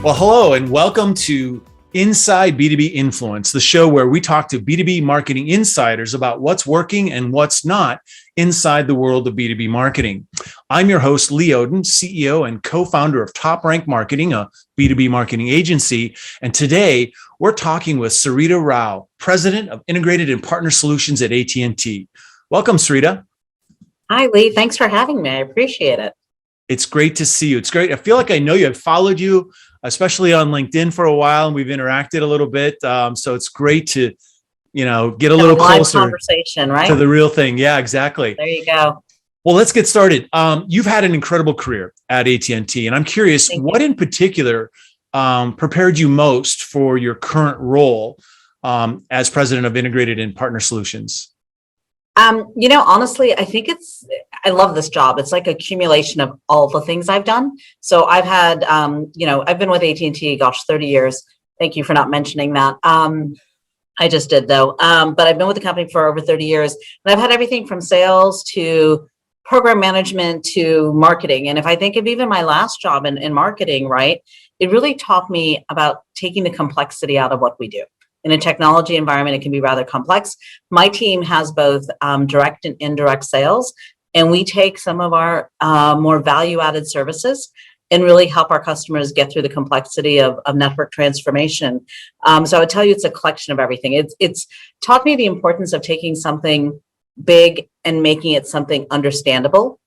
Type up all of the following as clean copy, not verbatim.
Well, hello and welcome to Inside B2B Influence, the show where we talk to B2B marketing insiders about what's working and what's not inside the world of B2B marketing. I'm your host, Lee Oden, CEO and co-founder of Top Rank Marketing, a B2B marketing agency. And today we're talking with Sarita Rao, President of Integrated and Partner Solutions at AT&T. Welcome, Sarita. Hi, Lee. Thanks for having me. I appreciate it. It's great to see you. It's great. I feel like I know you. I've followed you, especially on LinkedIn for a while, and we've interacted a little bit. So it's great to, get a little closer conversation, right? To the real thing. Yeah, exactly. There you go. Well, let's get started. You've had an incredible career at AT&T, and I'm curious, what in particular prepared you most for your current role as President of Integrated and Partner Solutions? Honestly, I think I love this job. It's like accumulation of all the things I've done. So I've had, I've been with AT&T, 30 years. Thank you for not mentioning that. I just did though. But I've been with the company for over 30 years, and I've had everything from sales to program management to marketing. And if I think of even my last job in marketing, right, it really taught me about taking the complexity out of what we do. In a technology environment, it can be rather complex. My team has both direct and indirect sales, and we take some of our more value-added services and really help our customers get through the complexity of network transformation. So I would tell you, it's a collection of everything. It's taught me the importance of taking something big and making it something understandable.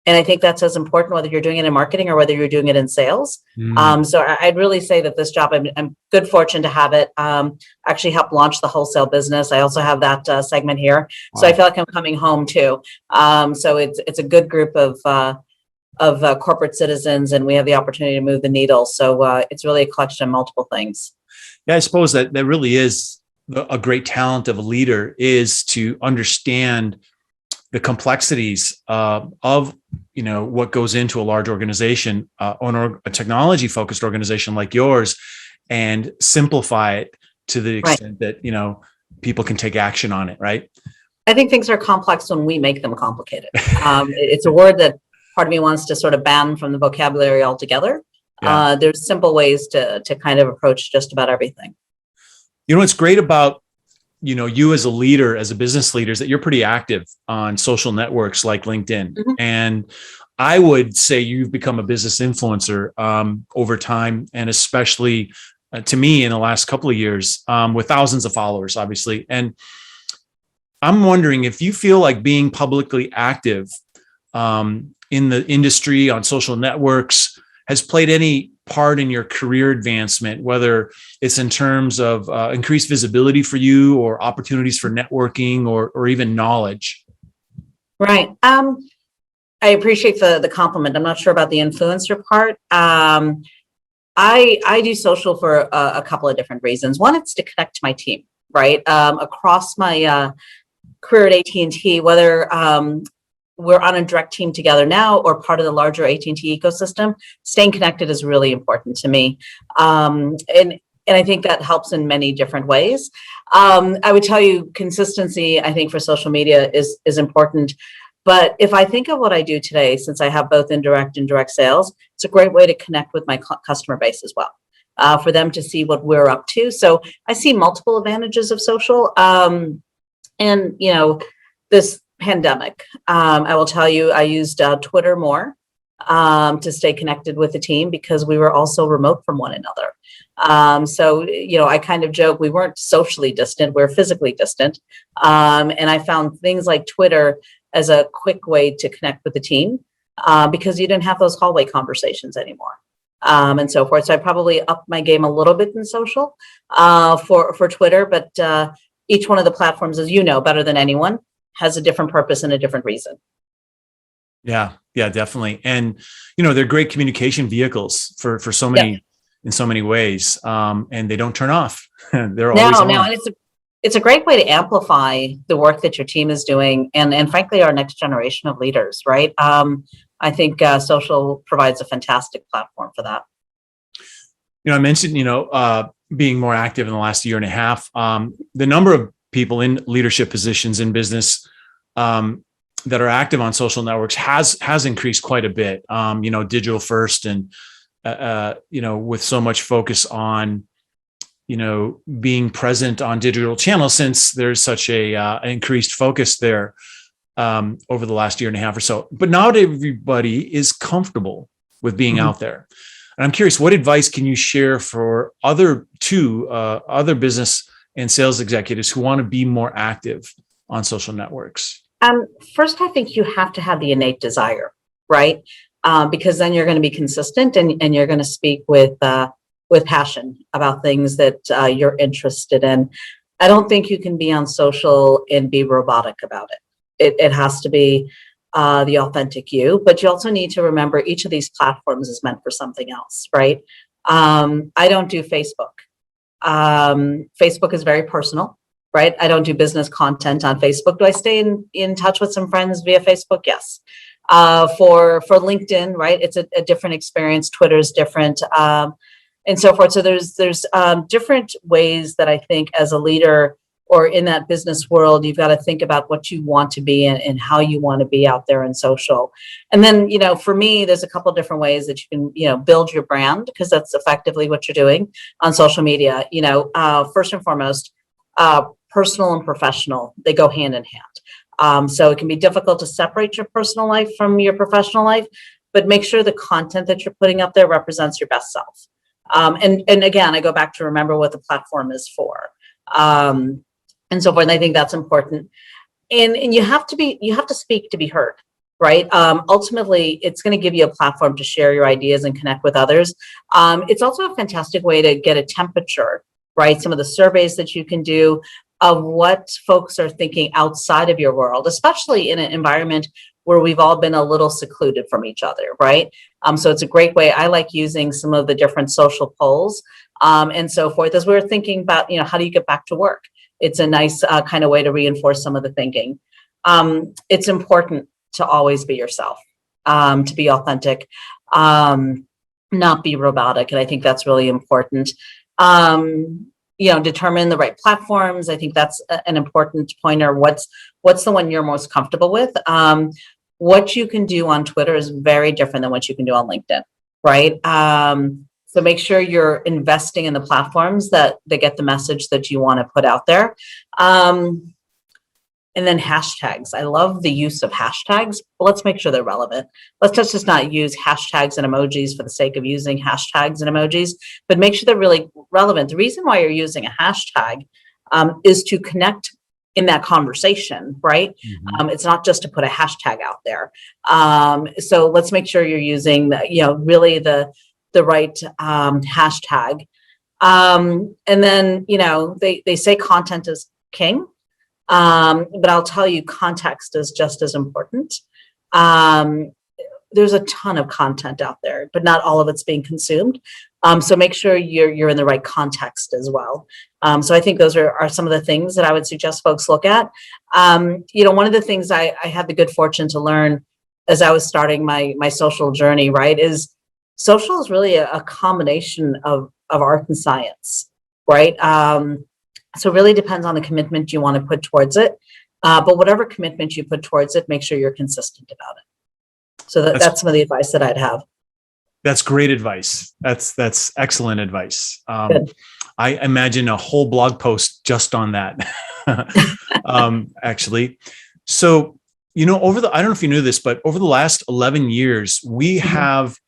And I think that's as important, whether you're doing it in marketing or whether you're doing it in sales. So I'd really say that this job, I'm good fortune to have it. Actually helped launch the wholesale business. I also have that segment here. Wow. So I feel like I'm coming home too. So it's a good group of corporate citizens, and we have the opportunity to move the needle. So it's really a collection of multiple things. Yeah, I suppose that really is a great talent of a leader, is to understand the complexities of what goes into a large organization, on a technology-focused organization like yours, and simplify it to the extent that people can take action on it. Right. I think things are complex when we make them complicated. It's a word that part of me wants to sort of ban from the vocabulary altogether. Yeah. There's simple ways to kind of approach just about everything. What's great about you as a leader, as a business leader, is that you're pretty active on social networks like LinkedIn. Mm-hmm. And I would say you've become a business influencer over time, and especially to me in the last couple of years, with thousands of followers, obviously. And I'm wondering if you feel like being publicly active in the industry on social networks has played any part in your career advancement, whether it's in terms of increased visibility for you or opportunities for networking or even knowledge. Right. I appreciate the compliment. I'm not sure about the influencer part. I do social for a couple of different reasons. One, it's to connect to my team, right? Across my career at AT&T, whether we're on a direct team together now or part of the larger AT&T ecosystem, staying connected is really important to me. And I think that helps in many different ways. I would tell you, consistency, I think, for social media is important. But if I think of what I do today, since I have both indirect and direct sales, it's a great way to connect with my customer base as well, for them to see what we're up to. So I see multiple advantages of social. This pandemic, I will tell you, I used Twitter more to stay connected with the team because we were also remote from one another. So I kind of joke, we weren't socially distant, we're physically distant. And I found things like Twitter as a quick way to connect with the team because you didn't have those hallway conversations anymore. And so forth. So I probably upped my game a little bit in social for Twitter, but each one of the platforms, as you know, better than anyone, has a different purpose and a different reason. Yeah, definitely. And, they're great communication vehicles for so many, in so many ways. And they don't turn off. They're always on. And it's a great way to amplify the work that your team is doing. And frankly, our next generation of leaders, right? I think social provides a fantastic platform for that. I mentioned, being more active in the last year and a half. The number of people in leadership positions in business that are active on social networks has increased quite a bit. Digital first and with so much focus on, being present on digital channels, since there's such a increased focus there over the last year and a half or so. But not everybody is comfortable with being out there. And I'm curious, what advice can you share for other business and sales executives who want to be more active on social networks? First, I think you have to have the innate desire, right? Because then you're going to be consistent and you're going to speak with passion about things that you're interested in. I don't think you can be on social and be robotic about it. It has to be the authentic you, but you also need to remember each of these platforms is meant for something else, right? I don't do Facebook. Facebook is very personal, right? I don't do business content on Facebook. Do I stay in touch with some friends via Facebook? Yes. For LinkedIn, right? It's a different experience. Twitter is different, and so forth. So there's different ways that I think as a leader or in that business world, you've got to think about what you want to be and how you want to be out there in social. And then, for me, there's a couple of different ways that you can, build your brand, because that's effectively what you're doing on social media. First and foremost, personal and professional, they go hand in hand. So it can be difficult to separate your personal life from your professional life, but make sure the content that you're putting up there represents your best self. And again, I go back to remember what the platform is for. And so forth. And I think that's important. And you have to speak to be heard, right? Ultimately, it's going to give you a platform to share your ideas and connect with others. It's also a fantastic way to get a temperature, right? Some of the surveys that you can do of what folks are thinking outside of your world, especially in an environment where we've all been a little secluded from each other, right? So it's a great way. I like using some of the different social polls and so forth as we're thinking about, how do you get back to work? It's a nice kind of way to reinforce some of the thinking. It's important to always be yourself, to be authentic, not be robotic. And I think that's really important. Determine the right platforms. I think that's an important pointer. What's the one you're most comfortable with? What you can do on Twitter is very different than what you can do on LinkedIn, right? So make sure you're investing in the platforms that get the message that you want to put out there. And then hashtags. I love the use of hashtags, but let's make sure they're relevant. Let's just not use hashtags and emojis for the sake of using hashtags and emojis, but make sure they're really relevant. The reason why you're using a hashtag is to connect in that conversation, right? Mm-hmm. It's not just to put a hashtag out there. So let's make sure you're using really the right hashtag. And then, they say content is king. But I'll tell you, context is just as important. There's a ton of content out there, but not all of it's being consumed. So make sure you're in the right context as well. So I think those are some of the things that I would suggest folks look at. One of the things I had the good fortune to learn as I was starting my social journey, right, is social is really a combination of art and science, right? So it really depends on the commitment you want to put towards it. But whatever commitment you put towards it, make sure you're consistent about it. So that's some of the advice that I'd have. That's great advice. That's excellent advice. Good. I imagine a whole blog post just on that, actually. So, I don't know if you knew this, but over the last 11 years, we have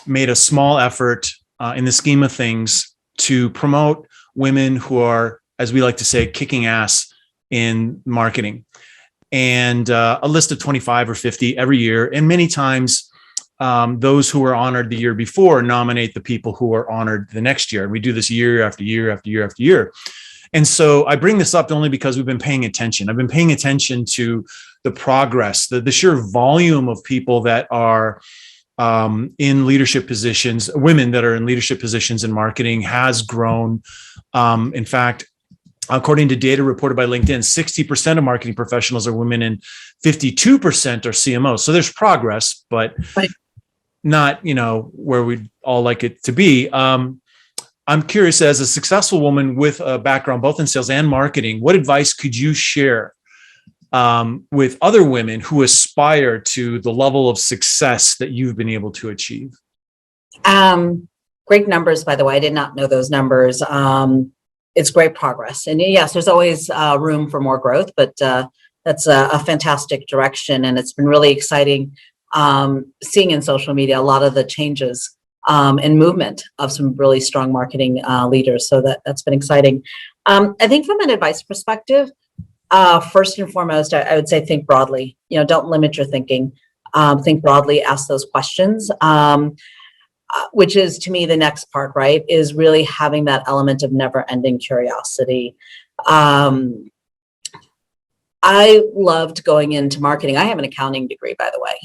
made a small effort in the scheme of things to promote women who are, as we like to say, kicking ass in marketing, and a list of 25 or 50 every year. And many times those who were honored the year before nominate the people who are honored the next year. And we do this year after year after year after year. And so I bring this up only because we've been paying attention. I've been paying attention to the progress, the sheer volume of people that are in leadership positions, women that are in leadership positions in marketing has grown. In fact, according to data reported by LinkedIn, 60% of marketing professionals are women and 52% are CMOs. So there's progress, but not, where we'd all like it to be. I'm curious, as a successful woman with a background both in sales and marketing, what advice could you share with other women who aspire to the level of success that you've been able to achieve? Great numbers, by the way. I did not know those numbers. It's great progress. And yes, there's always room for more growth, but that's a fantastic direction. And it's been really exciting seeing in social media a lot of the changes and movement of some really strong marketing leaders. So that's been exciting. I think from an advice perspective, first and foremost, I would say think broadly. Don't limit your thinking. Think broadly, ask those questions. Which is, to me, the next part, right, is really having that element of never-ending curiosity. I loved going into marketing. I have an accounting degree, by the way.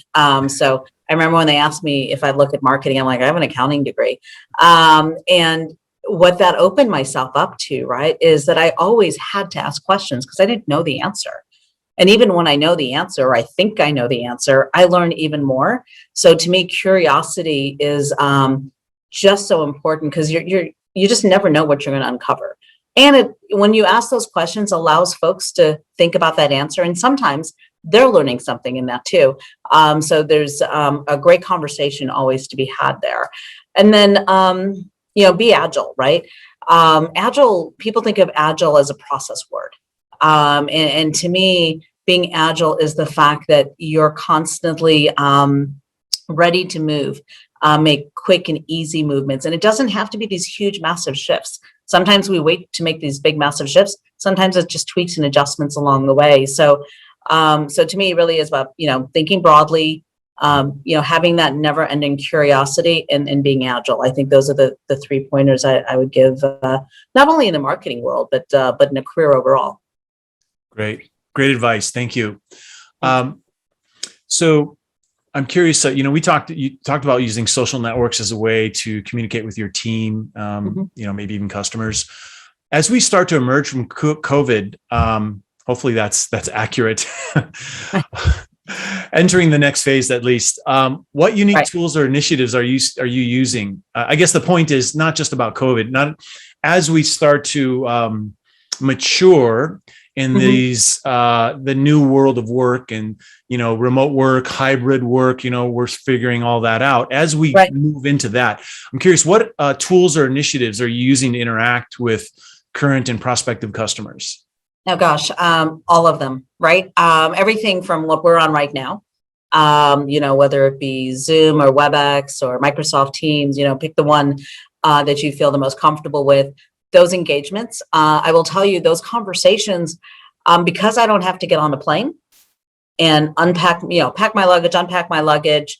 So I remember when they asked me if I'd look at marketing, I'm like, I have an accounting degree. And what that opened myself up to, right, is that I always had to ask questions because I didn't know the answer. And even when I know the answer, or I think I know the answer, I learn even more. So to me, curiosity is just so important because you just never know what you're going to uncover. And when you ask those questions, allows folks to think about that answer. And sometimes they're learning something in that too. So there's a great conversation always to be had there. And then, be agile, right? Agile, people think of agile as a process word. And to me, being agile is the fact that you're constantly ready to move, make quick and easy movements. And it doesn't have to be these huge, massive shifts. Sometimes we wait to make these big, massive shifts. Sometimes it's just tweaks and adjustments along the way. So to me, it really is about, thinking broadly, having that never ending curiosity and being agile. I think those are the 3 pointers I would give, not only in the marketing world, but in a career overall. Great advice. Thank you. So I'm curious, you talked about using social networks as a way to communicate with your team, maybe even customers. As we start to emerge from COVID, hopefully that's accurate. Entering the next phase, at least, what unique tools or initiatives are you using? I guess the point is not just about COVID. Not as we start to mature in these the new world of work and remote work, hybrid work. We're figuring all that out as we move into that. I'm curious, what tools or initiatives are you using to interact with current and prospective customers? Oh gosh, all of them, right? Everything from what we're on right now, whether it be Zoom or WebEx or Microsoft Teams, pick the one that you feel the most comfortable with. Those engagements, I will tell you, those conversations, because I don't have to get on a plane and pack my luggage, unpack my luggage,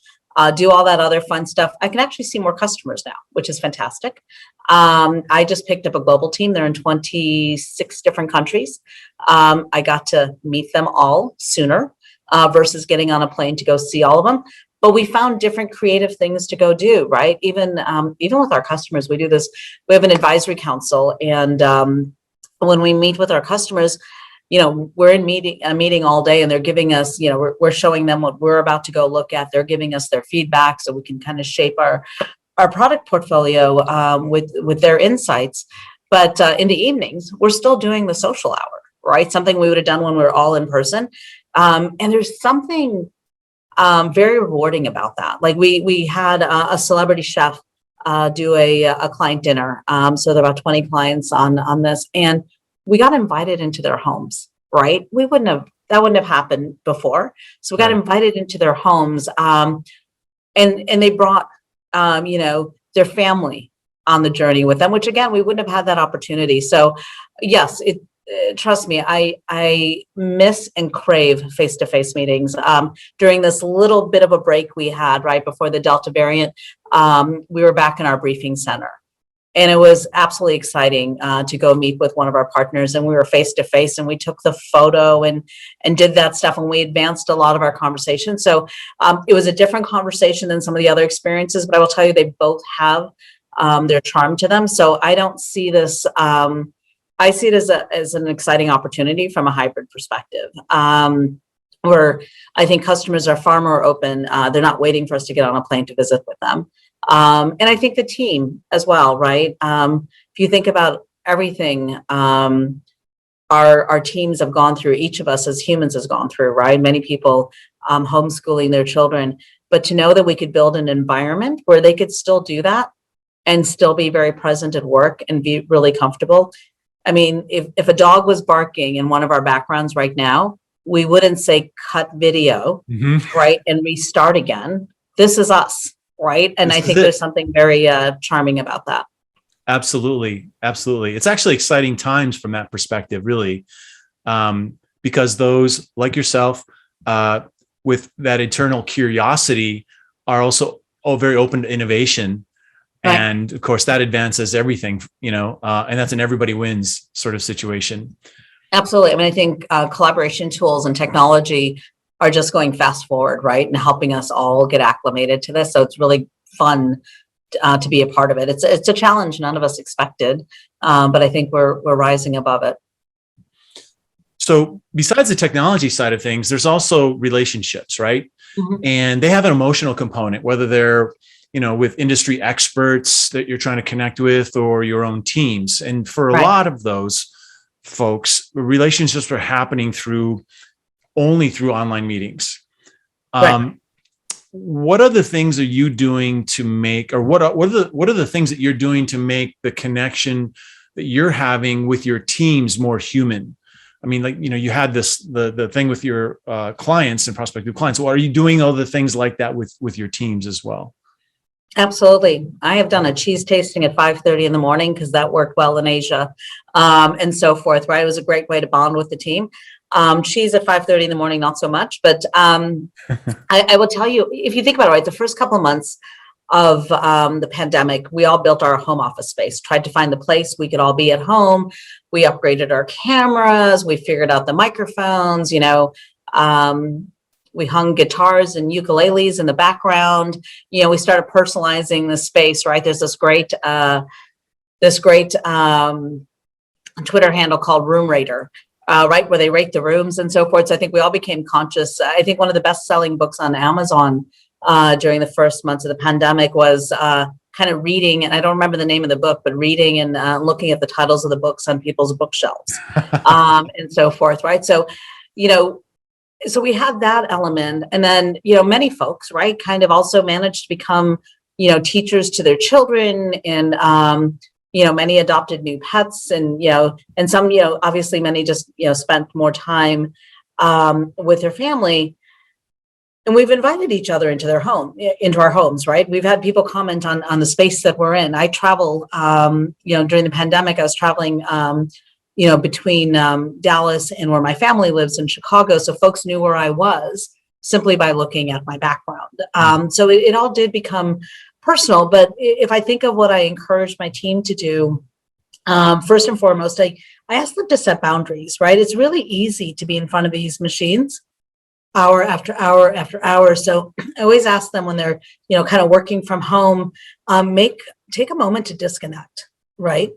do all that other fun stuff. I can actually see more customers now, which is fantastic. I just picked up a global team. They're in 26 different countries. I got to meet them all sooner versus getting on a plane to go see all of them. But we found different creative things to go do, right? Even with our customers, we do this. We have an advisory council, and when we meet with our customers, we're in a meeting all day, and they're giving us, we're showing them what we're about to go look at. They're giving us their feedback, so we can kind of shape our product portfolio with their insights. But in the evenings, we're still doing the social hour, right? Something we would have done when we were all in person. And there's something very rewarding about that. Like we had a celebrity chef do a client dinner. So there are about 20 clients on this, and we got invited into their homes, right? That wouldn't have happened before. So we got invited into their homes, and they brought, their family on the journey with them, which again, we wouldn't have had that opportunity. So yes, trust me, I miss and crave face-to-face meetings. During this little bit of a break we had right before the Delta variant, we were back in our briefing center. And it was absolutely exciting to go meet with one of our partners, and we were face-to-face, and we took the photo and did that stuff, and we advanced a lot of our conversation. So it was a different conversation than some of the other experiences, but I will tell you, they both have their charm to them. So I don't see this, I see it as an exciting opportunity from a hybrid perspective, where I think customers are far more open. They're not waiting for us to get on a plane to visit with them. And I think the team as well, right? If you think about everything our teams have gone through, each of us as humans has gone through, right? Many people homeschooling their children. but to know that we could build an environment where they could still do that and still be very present at work and be really comfortable. I mean, if a dog was barking in one of our backgrounds right now, we wouldn't say cut video, right, and restart again. This is us, right? And I think there's something very charming about that. Absolutely. Absolutely. It's actually exciting times from that perspective, really, because those like yourself with that internal curiosity are also very open to innovation. Right. And of course, that advances everything, and that's an everybody wins sort of situation. Absolutely. I mean, I think collaboration tools and technology are just going fast forward, right? And helping us all get acclimated to this. So it's really fun to be a part of it. It's a challenge none of us expected, but I think we're rising above it. So besides the technology side of things, there's also relationships, right? And they have an emotional component, whether they're with industry experts that you're trying to connect with or your own teams. And for a lot of those folks, relationships are happening only through online meetings. What other things are you doing to make, or what are the things that you're doing to make the connection that you're having with your teams more human? I mean, like, you had the thing with your clients and prospective clients. Well, are you doing other things like that with your teams as well? Absolutely. I have done a cheese tasting at 5:30 in the morning because that worked well in Asia, and so forth, right? It was a great way to bond with the team. Cheese at 5:30 in the morning, not so much, but I will tell you, if you think about it, right, the first couple of months of the pandemic, we all built our home office space, tried to find the place we could all be at home. We upgraded our cameras, we figured out the microphones, we hung guitars and ukuleles in the background. We started personalizing the space, right? There's this great Twitter handle called Room Rater, right, where they rate the rooms and so forth. So I think we all became conscious. I think one of the best-selling books on Amazon during the first months of the pandemic was kind of reading, and I don't remember the name of the book, but reading and looking at the titles of the books on people's bookshelves and so forth, right? So, so we had that element, and then, many folks, right, kind of also managed to become, teachers to their children, and, many adopted new pets, and, and some, obviously many just, spent more time with their family. And we've invited each other into our homes, right? We've had people comment on the space that we're in. I travel, during the pandemic, I was traveling, between Dallas and where my family lives in Chicago. So folks knew where I was simply by looking at my background. So it all did become personal. But if I think of what I encourage my team to do, first and foremost, I ask them to set boundaries, right? It's really easy to be in front of these machines hour after hour after hour. So I always ask them when they're, kind of working from home, take a moment to disconnect, right?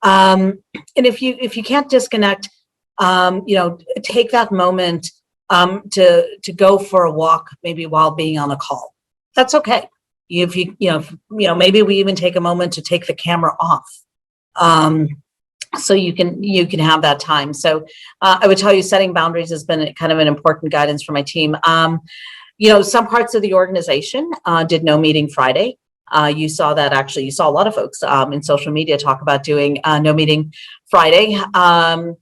And if you can't disconnect, take that moment to go for a walk, maybe while being on a call. That's okay. Maybe we even take a moment to take the camera off, so you can have that time. So I would tell you, setting boundaries has been kind of an important guidance for my team. Some parts of the organization did no meeting Friday. You saw that, actually. You saw a lot of folks in social media talk about doing no meeting Friday. And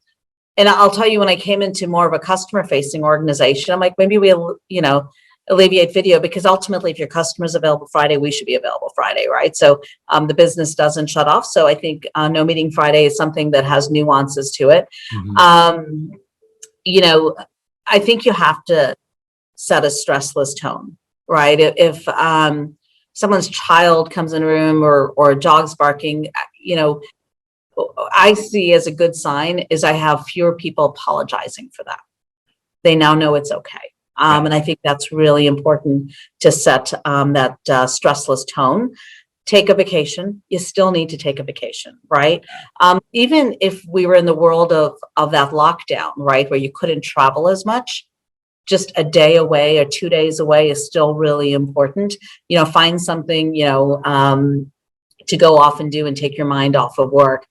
I'll tell you, when I came into more of a customer facing organization, I'm like, maybe we'll, alleviate video, because ultimately, if your customer's available Friday, we should be available Friday, right? So the business doesn't shut off. So I think no meeting Friday is something that has nuances to it. I think you have to set a stressless tone, right? If someone's child comes in a room or a dog's barking, I see as a good sign is I have fewer people apologizing for that. They now know it's okay. And I think that's really important to set that stressless tone. Take a vacation. You still need to take a vacation, right? Even if we were in the world of that lockdown, right, where you couldn't travel as much, just a day away or 2 days away is still really important. Find something, to go off and do and take your mind off of work.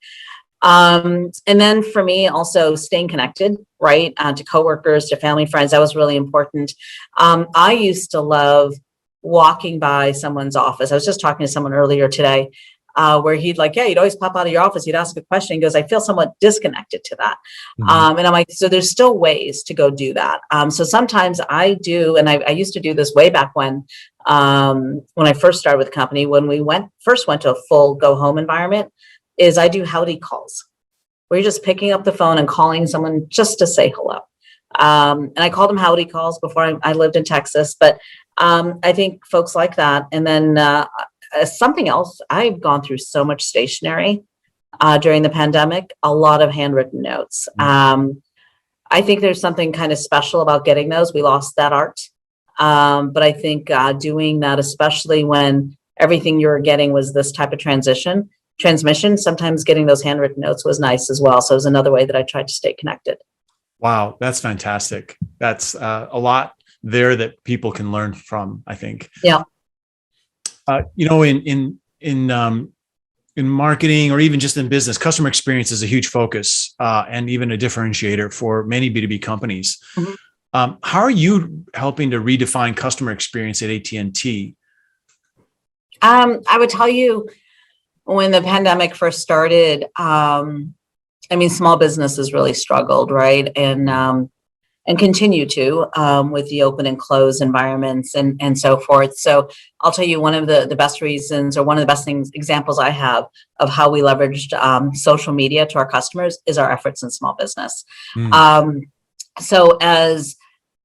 And then for me, also staying connected, right, to coworkers, to family, friends, that was really important. I used to love walking by someone's office. I was just talking to someone earlier today, where he'd like, yeah, you'd always pop out of your office, you'd ask a question. He goes, I feel somewhat disconnected to that. And I'm like, so there's still ways to go do that. So sometimes I do, and I used to do this way back when I first started with the company, when we first went to a full go home environment, is I do howdy calls, where you're just picking up the phone and calling someone just to say hello. And I called them howdy calls before I lived in Texas, but I think folks like that. And then something else, I've gone through so much stationery during the pandemic, a lot of handwritten notes. I think there's something kind of special about getting those. We lost that art. But I think doing that, especially when everything you were getting was this type of transmission, sometimes getting those handwritten notes was nice as well. So it was another way that I tried to stay connected. Wow, that's fantastic. That's a lot there that people can learn from, I think. Yeah. In marketing, or even just in business, customer experience is a huge focus and even a differentiator for many B2B companies. How are you helping to redefine customer experience at AT&T? I would tell you, when the pandemic first started, small businesses really struggled, right? And continue to with the open and close environments and so forth. So I'll tell you, one of the best reasons, or one of the best examples I have of how we leveraged social media to our customers is our efforts in small business. So as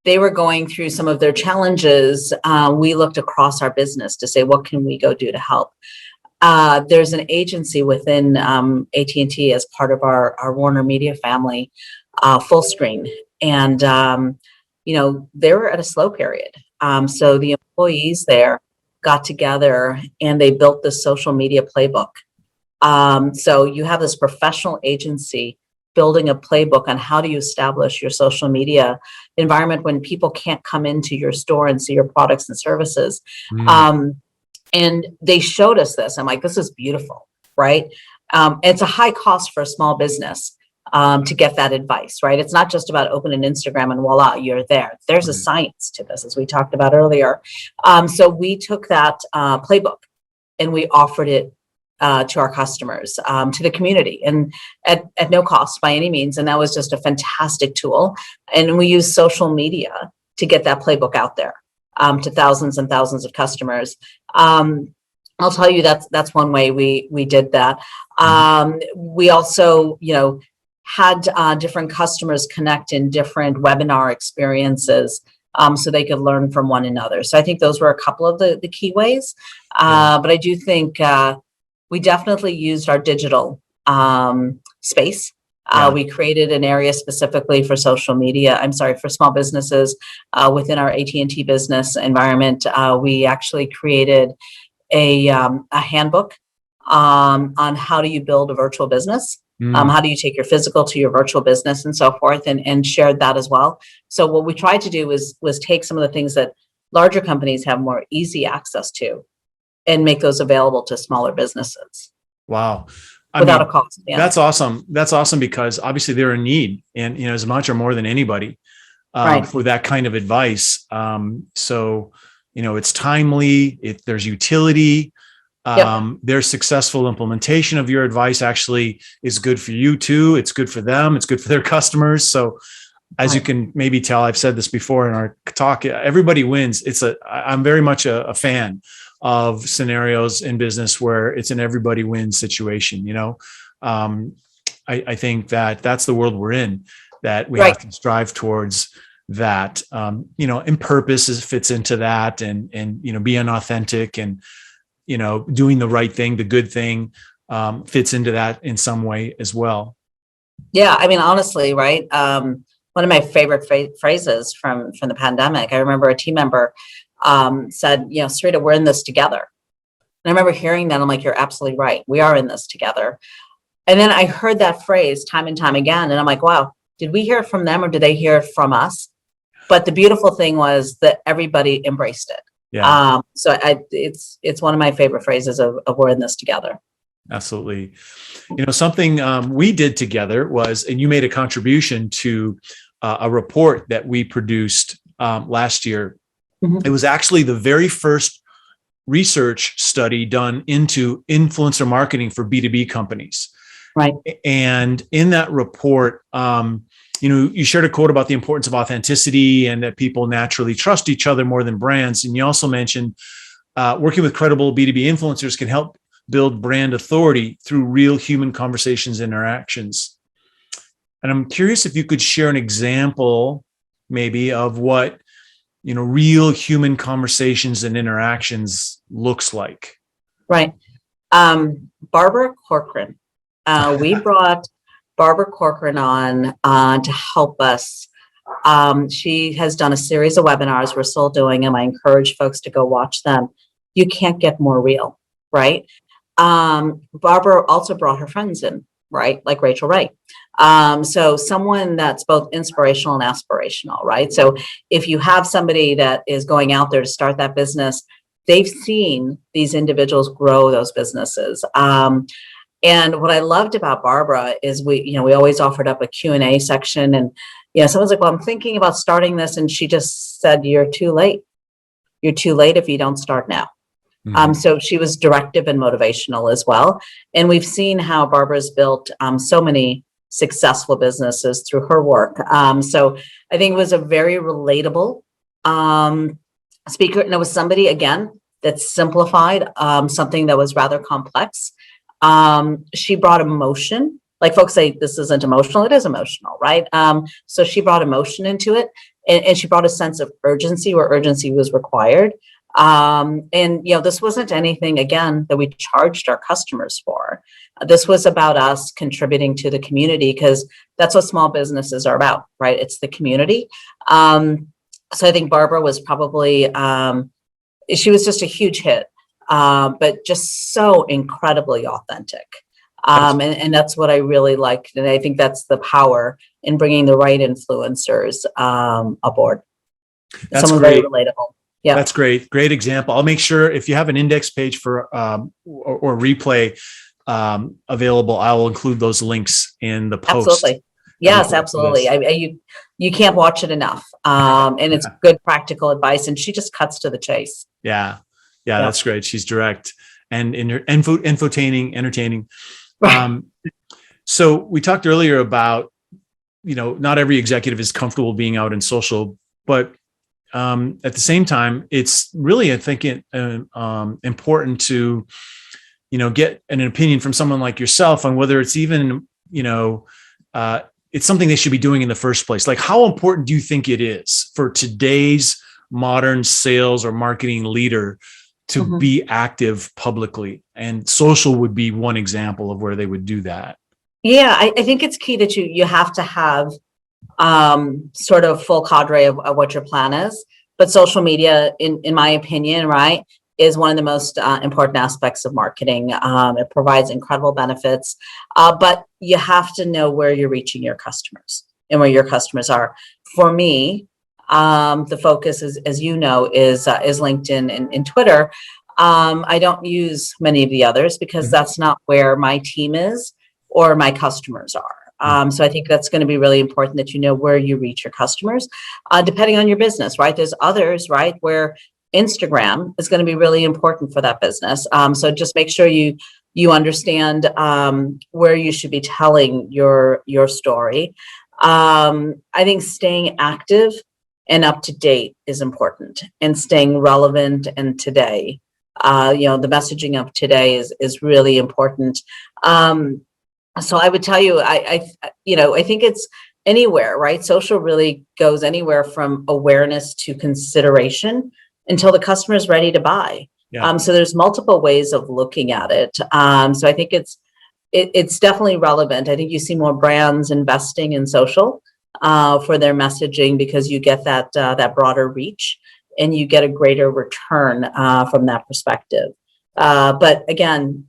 they were going through some of their challenges, we looked across our business to say, what can we go do to help? There's an agency within AT&T as part of our Warner Media family, Fullscreen. And, they were at a slow period. So the employees there got together and they built this social media playbook. So you have this professional agency building a playbook on how do you establish your social media environment when people can't come into your store and see your products and services. And they showed us this. I'm like, this is beautiful, right? It's a high cost for a small business to get that advice, right? It's not just about opening Instagram and voila, you're there. There's a science to this, as we talked about earlier. So we took that playbook and we offered it to our customers, to the community, and at no cost by any means. And that was just a fantastic tool. And we use social media to get that playbook out there to thousands and thousands of customers. I'll tell you, that's one way we did that. We also, had different customers connect in different webinar experiences so they could learn from one another. So I think those were a couple of the key ways. But I do think we definitely used our digital space. We created an area specifically for social media. for small businesses within our AT&T business environment. We actually created a handbook on how do you build a virtual business. How do you take your physical to your virtual business and so forth, and shared that as well. So what we tried to do was take some of the things that larger companies have more easy access to and make those available to smaller businesses. Wow. Without a cost. Yeah. That's awesome. That's awesome, because obviously they're in need, and as much or more than anybody for that kind of advice. So it's timely, there's utility. Their successful implementation of your advice actually is good for you too. It's good for them. It's good for their customers. So as you can maybe tell, I've said this before in our talk, everybody wins. I'm very much a fan of scenarios in business where it's an everybody wins situation. I think that's the world we're in, that we have to strive towards that, and purpose fits into that, and being authentic and, doing the right thing, the good thing, fits into that in some way as well. Yeah. honestly, right. One of my favorite phrases from the pandemic, I remember a team member said, Sarita, we're in this together. And I remember hearing that. I'm like, you're absolutely right. We are in this together. And then I heard that phrase time and time again. And I'm like, wow, did we hear it from them or did they hear it from us? But the beautiful thing was that everybody embraced it. Yeah. So it's one of my favorite phrases of we're in this together. Absolutely. Something we did together was, and you made a contribution to a report that we produced last year Mhm. It was actually the very first research study done into influencer marketing for B2B companies. Right. And in that report, you shared a quote about the importance of authenticity and that people naturally trust each other more than brands. And you also mentioned working with credible B2B influencers can help build brand authority through real human conversations and interactions. And I'm curious if you could share an example maybe of what, real human conversations and interactions looks like. Right. Barbara Corcoran. We brought Barbara Corcoran on to help us. She has done a series of webinars. We're still doing them. I encourage folks to go watch them. You can't get more real, right? Barbara also brought her friends in, right? Like Rachel Ray. So someone that's both inspirational and aspirational, right? So if you have somebody that is going out there to start that business, they've seen these individuals grow those businesses. And what I loved about Barbara is we always offered up a Q&A section, and someone's like, well, I'm thinking about starting this. And she just said, you're too late. You're too late if you don't start now. Mm-hmm. So she was directive and motivational as well. And we've seen how Barbara's built so many successful businesses through her work. So I think it was a very relatable speaker. And it was somebody, again, that simplified something that was rather complex. She brought emotion. Like folks say, this isn't emotional. It is emotional, right? So she brought emotion into it, and she brought a sense of urgency where urgency was required. And this wasn't anything, again, that we charged our customers for. This was about us contributing to the community, because that's what small businesses are about, right? It's the community. So I think Barbara was probably, she was just a huge hit, but just so incredibly authentic. And that's what I really liked. And I think that's the power in bringing the right influencers aboard. That's Someone great. very relatable. Yeah, that's great. Great example. I'll make sure if you have an index page for or replay available, I will include those links in the post. absolutely. Yes, absolutely. You can't watch it enough. And it's good practical advice. And she just cuts to the chase. Yeah, that's great. She's direct and infotaining, entertaining. Right. So we talked earlier about, not every executive is comfortable being out in social, but at the same time, it's really, I think, important to, get an opinion from someone like yourself on whether it's even, it's something they should be doing in the first place. Like, how important do you think it is for today's modern sales or marketing leader to be active publicly? And social would be one example of where they would do that. Yeah, I think it's key that you have to have sort of full cadre of what your plan is. But social media, in my opinion, right, is one of the most important aspects of marketing. It provides incredible benefits, but you have to know where you're reaching your customers and where your customers are. For me, the focus is, as you know, is LinkedIn and Twitter. I don't use many of the others because that's not where my team is or my customers are. So I think that's going to be really important that you know where you reach your customers, depending on your business, right? There's others, right, where Instagram is going to be really important for that business. So just make sure you understand where you should be telling your story. I think staying active and up to date is important, and staying relevant and today. The messaging of today is really important. So I would tell you, I think it's anywhere, right? Social really goes anywhere from awareness to consideration until the customer is ready to buy. Yeah. So there's multiple ways of looking at it. So I think it's definitely relevant. I think you see more brands investing in social for their messaging because you get that broader reach and you get a greater return from that perspective. But again,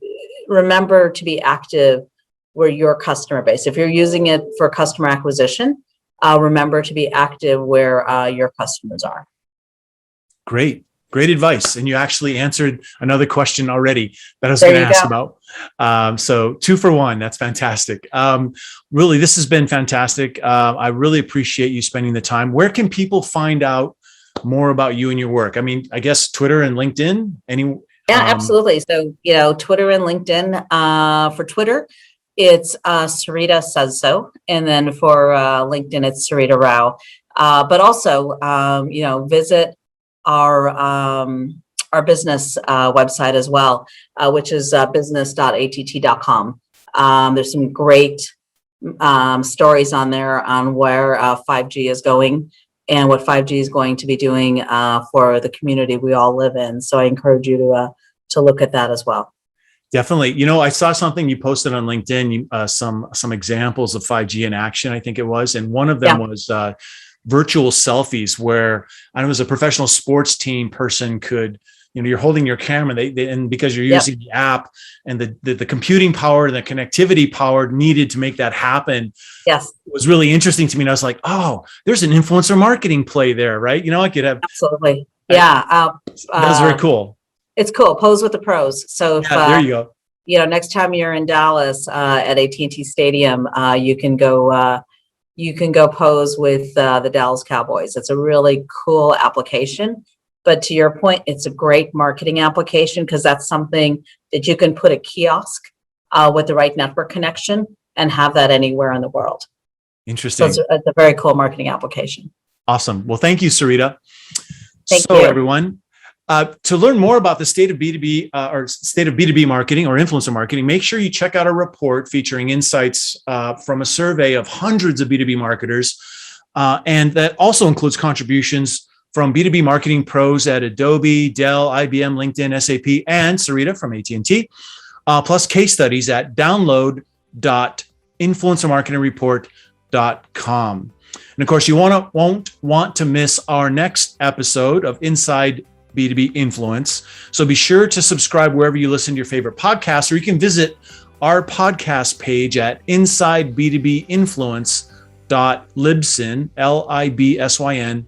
remember to be active where your customer base. If you're using it for customer acquisition, remember to be active where your customers are. Great advice. And you actually answered another question already that I was going to ask about. So 2 for 1, that's fantastic. Really, this has been fantastic. I really appreciate you spending the time. Where can people find out more about you and your work? I mean, I guess Twitter and LinkedIn, Yeah, absolutely. So, Twitter and LinkedIn, for Twitter, it's Sarita says so. And then for LinkedIn, it's Sarita Rao. But also, visit our business website as well, which is business.att.com. There's some great stories on there on where 5G is going and what 5G is going to be doing for the community we all live in. So I encourage you to look at that as well. Definitely. I saw something you posted on LinkedIn, some examples of 5G in action, I think it was. And one of them was virtual selfies where I was a professional sports team person could, you're holding your camera and because you're using the app and the computing power and the connectivity power needed to make that happen. Yes. It was really interesting to me. And I was like, oh, there's an influencer marketing play there, right? I could have. Absolutely. Yeah. That was very cool. It's cool. Pose with the pros. So if, there you go. Next time you're in Dallas at AT&T Stadium, you can go pose with the Dallas Cowboys. It's a really cool application. But to your point, it's a great marketing application because that's something that you can put a kiosk with the right network connection and have that anywhere in the world. Interesting. So it's a very cool marketing application. Awesome. Well, thank you, Sarita. Thank you. Everyone, to learn more about the state of B2B or state of B2B marketing or influencer marketing, make sure you check out a report featuring insights from a survey of hundreds of B2B marketers. And that also includes contributions from B2B marketing pros at Adobe, Dell, IBM, LinkedIn, SAP, and Sarita from AT&T, plus case studies at download.influencermarketingreport.com. And of course, you won't want to miss our next episode of Inside B2B Influence. So be sure to subscribe wherever you listen to your favorite podcasts, or you can visit our podcast page at insideb2binfluence.libsyn.com.